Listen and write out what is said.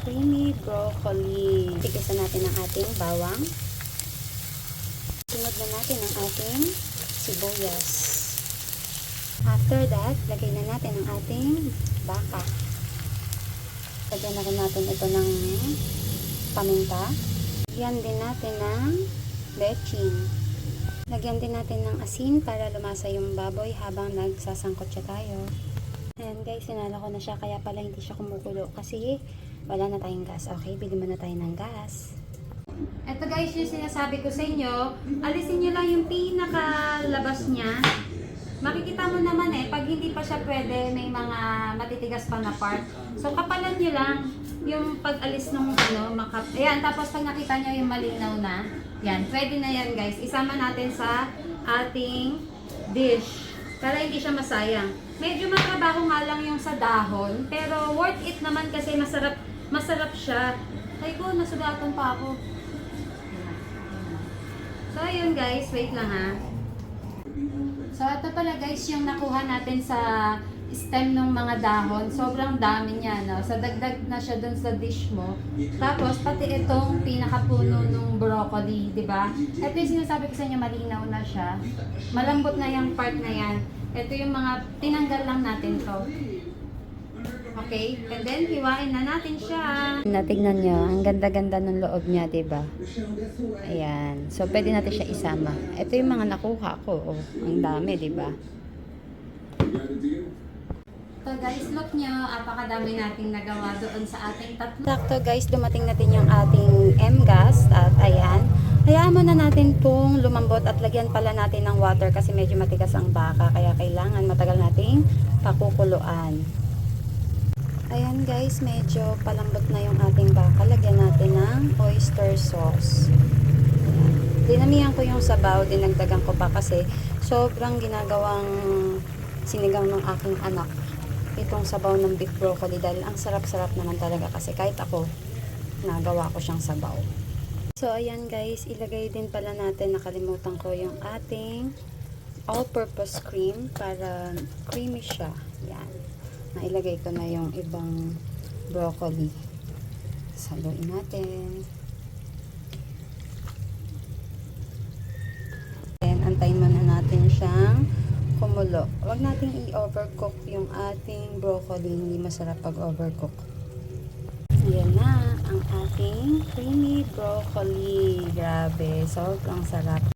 creamy broccoli. Tikisan natin ang ating bawang. Sunod na natin ang ating sibuyas. After that, lagay na natin ang ating baka. Lagyan na rin natin ito ng paminta. Lagyan din natin ng bechin. Lagyan din natin ng asin para lumasa yung baboy habang nagsasangkot siya tayo. Ayan guys, sinala ko na siya kaya pala hindi siya kumukulo kasi wala na tayong gas. Okay, bili muna tayo ng gas. Ito guys, yung sinasabi ko sa inyo, alisin nyo lang yung pinakalabas niya. Makikita mo naman pag hindi pa siya pwede, may mga matitigas pa na part. So kapalan nyo lang yung pag-alis nung ayan, tapos pag nakita nyo yung malinaw na, yan, pwede na yan guys. Isama natin sa ating dish para hindi siya masayang. Medyo matrabaho nga lang yung sa dahon, pero worth it naman kasi masarap siya. Ay ko, nasugatan pa ako. So ayun guys, wait lang ha. So ito pala guys yung nakuha natin sa stem ng mga dahon. Sobrang dami niya, no? So dagdag na siya dun sa dish mo. Tapos pati itong pinakapuno ng broccoli, di ba? Ito yung sinasabi ko sa inyo, malinaw na siya. Malambot na yung part na yan. Ito yung mga tinanggal lang natin to. Okay? And then hiwain na natin siya. Natignan nyo, ang ganda-ganda ng loob niya, di ba? Ayan. So pwede natin siya isama. Ito yung mga nakuha ko. Oh, ang dami, di ba? So guys, look nyo, apakadami nating nagawa doon sa ating tatlo. Sakto guys, dumating natin yung ating M-gas at ayan. Hayaan muna natin pong lumambot at lagyan pala natin ng water kasi medyo matigas ang baka kaya kailangan matagal nating pakukuluan. Ayan guys, medyo palambot na yung ating baka. Lagyan natin ng oyster sauce. Ayan. Dinamihan ko yung sabaw, dinagdagan ko pa kasi sobrang ginagawang sinigang ng aking anak itong sabaw ng beef broccoli dahil ang sarap-sarap naman talaga kasi kahit ako nagawa ko siyang sabaw. So ayan guys, ilagay din pala natin, nakalimutan ko yung ating all-purpose cream para creamy siya. Yan. Nailagay ko na yung ibang broccoli. Saluin natin. Then antayin muna natin siyang kumulo. Huwag nating i-overcook yung ating broccoli. Hindi masarap pag overcook. Ayan na ang ating creamy broccoli. Grabe, sobrang sarap.